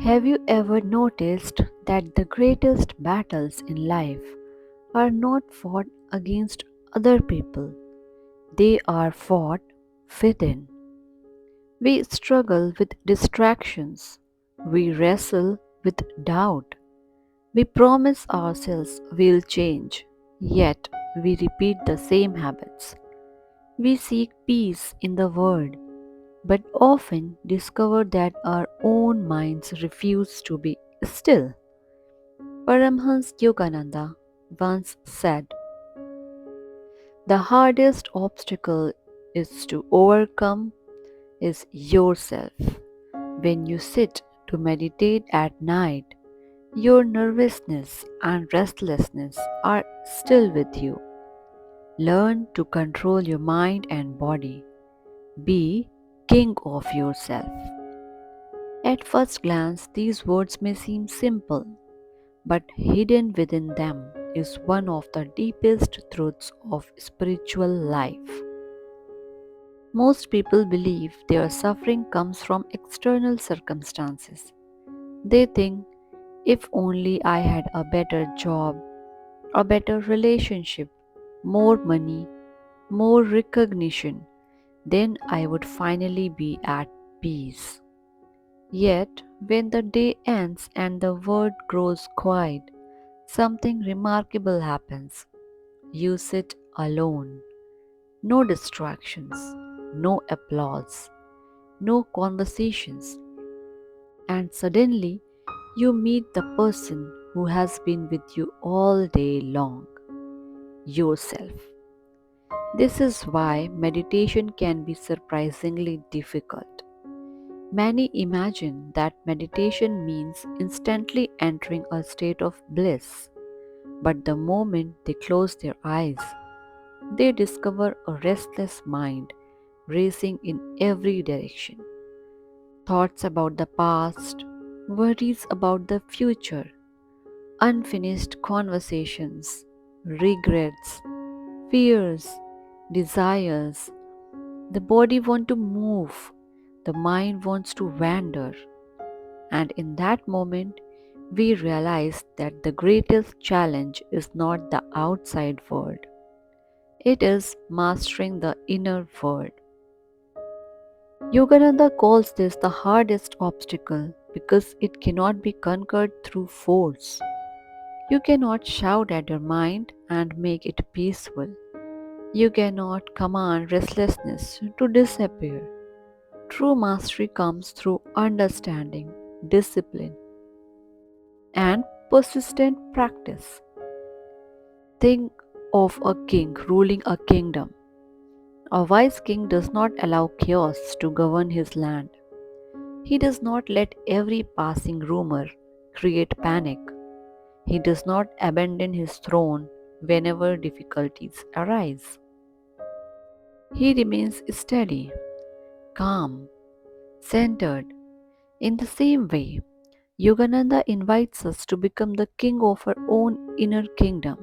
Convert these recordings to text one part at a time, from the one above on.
Have you ever noticed that the greatest battles in life are not fought against other people? They are fought within. We struggle with distractions. We wrestle with doubt. We promise ourselves we'll change, yet we repeat the same habits. We seek peace in the world, but often discover that our own minds refuse to be still. Paramahansa Yogananda once said, "The hardest obstacle is to overcome is yourself." When you sit to meditate at night, your nervousness and restlessness are still with you. Learn to control your mind and body. Be king of yourself. At first glance, these words may seem simple, but hidden within them is one of the deepest truths of spiritual life. Most people believe their suffering comes from external circumstances. They think, if only I had a better job, a better relationship, more money, more recognition, then I would finally be at peace. Yet, when the day ends and the world grows quiet, something remarkable happens. You sit alone, no distractions, no applause, no conversations, and suddenly you meet the person who has been with you all day long, yourself. This is why meditation can be surprisingly difficult. Many imagine that meditation means instantly entering a state of bliss, but the moment they close their eyes, they discover a restless mind racing in every direction. Thoughts about the past, worries about the future, unfinished conversations, regrets, fears, desires. The body wants to move, the mind wants to wander, and in that moment, we realize that the greatest challenge is not the outside world, it is mastering the inner world. Yogananda calls this the hardest obstacle because it cannot be conquered through force. You cannot shout at your mind and make it peaceful. You cannot command restlessness to disappear. True mastery comes through understanding, discipline, and persistent practice. Think of a king ruling a kingdom. A wise king does not allow chaos to govern his land. He does not let every passing rumor create panic. He does not abandon his throne whenever difficulties arise. He remains steady, calm, centered. In the same way, Yogananda invites us to become the king of our own inner kingdom.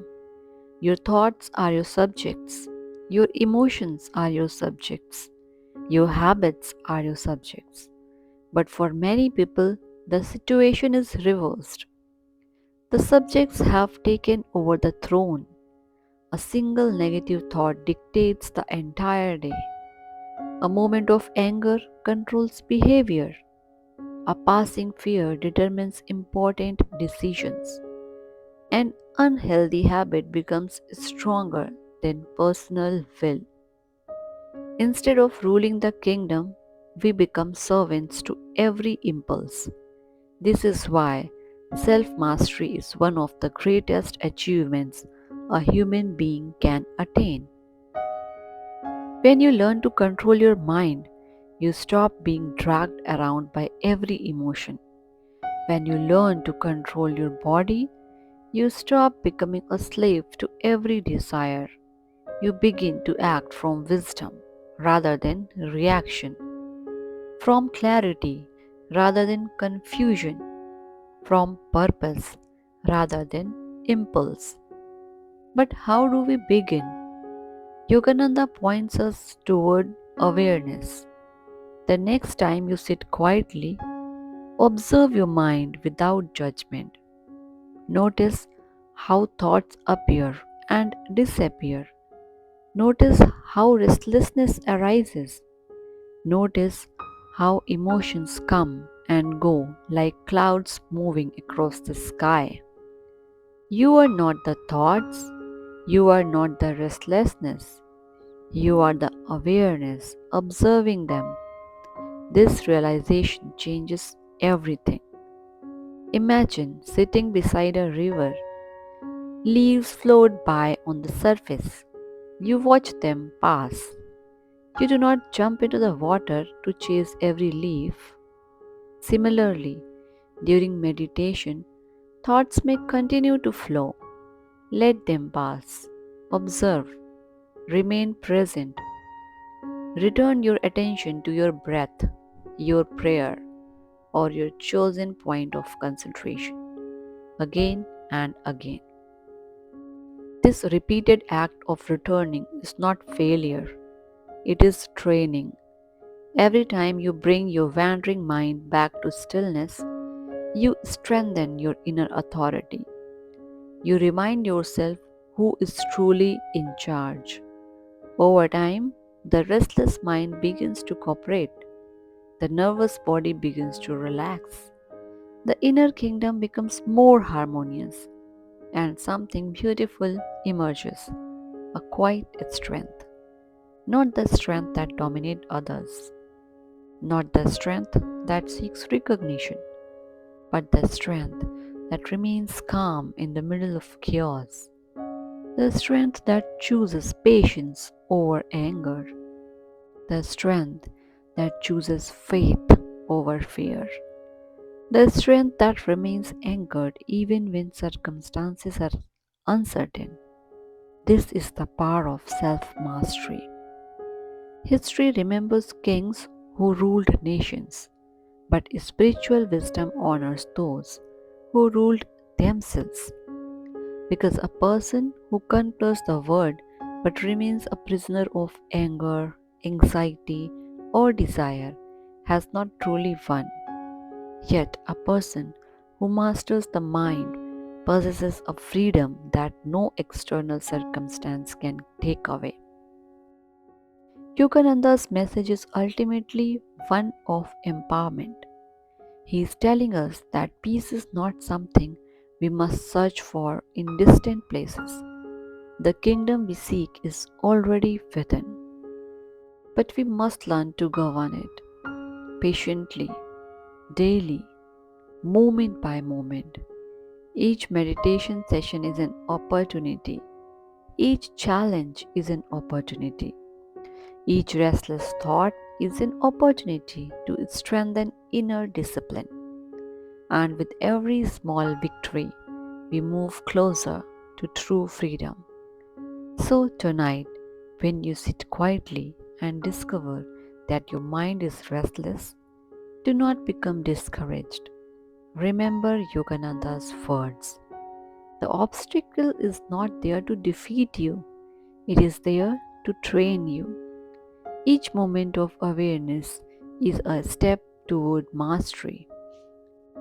Your thoughts are your subjects, your emotions are your subjects, your habits are your subjects. But for many people, the situation is reversed. The subjects have taken over the throne. A single negative thought dictates the entire day. A moment of anger controls behavior. A passing fear determines important decisions. An unhealthy habit becomes stronger than personal will. Instead of ruling the kingdom, we become servants to every impulse. This is why self mastery is one of the greatest achievements a human being can attain. When you learn to control your mind, you stop being dragged around by every emotion. When you learn to control your body, you stop becoming a slave to every desire. You begin to act from wisdom rather than reaction, from clarity rather than confusion, from purpose rather than impulse. But how do we begin? Yogananda points us toward awareness. The next time you sit quietly, Observe your mind without judgment. Notice how thoughts appear and disappear. Notice how restlessness arises. Notice how emotions come and go like clouds moving across the sky. You are not the thoughts, you are not the restlessness, you are the awareness observing them. This realization changes everything. Imagine sitting beside a river. Leaves float by on the surface. You watch them pass. You do not jump into the water to chase every leaf. Similarly, during meditation, thoughts may continue to flow. Let them pass. Observe. Remain present. Return your attention to your breath, your prayer, or your chosen point of concentration again and again. This repeated act of returning is not failure, it is training. Every time you bring your wandering mind back to stillness, you strengthen your inner authority. You remind yourself who is truly in charge. Over time, the restless mind begins to cooperate, the nervous body begins to relax, the inner kingdom becomes more harmonious, and something beautiful emerges, a quiet strength. Not the strength that dominates others, not the strength that seeks recognition, but the strength that remains calm in the middle of chaos, the strength that chooses patience over anger, the strength that chooses faith over fear, the strength that remains anchored even when circumstances are uncertain. This is the power of self mastery. History remembers kings who ruled nations, but spiritual wisdom honors those who ruled themselves. Because a person who conquers the world but remains a prisoner of anger, anxiety, or desire has not truly won. Yet, a person who masters the mind possesses a freedom that no external circumstance can take away. Yogananda's message is ultimately one of empowerment. He is telling us that peace is not something we must search for in distant places. The kingdom we seek is already within, but we must learn to govern it patiently, daily, moment by moment. Each meditation session is an opportunity. Each challenge is an opportunity. Each restless thought is an opportunity to strengthen inner discipline. And with every small victory, we move closer to true freedom. So, tonight, when you sit quietly and discover that your mind is restless, do not become discouraged. Remember Yogananda's words. The obstacle is not there to defeat you, it is there to train you. Each moment of awareness is a step toward mastery.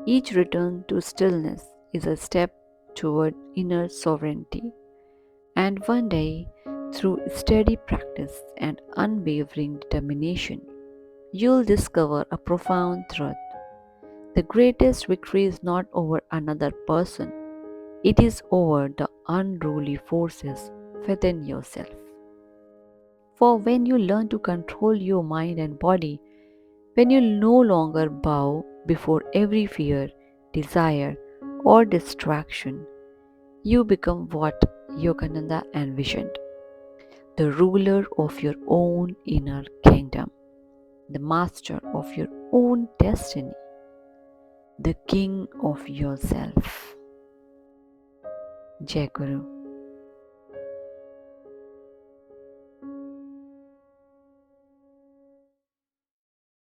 Each return to stillness is a step toward inner sovereignty. And one day, through steady practice and unwavering determination, you'll discover a profound truth. The greatest victory is not over another person, it is over the unruly forces within yourself. For when you learn to control your mind and body, when you no longer bow before every fear, desire, or distraction, you become what Yogananda envisioned, the ruler of your own inner kingdom, the master of your own destiny, the king of yourself. Jai Guru.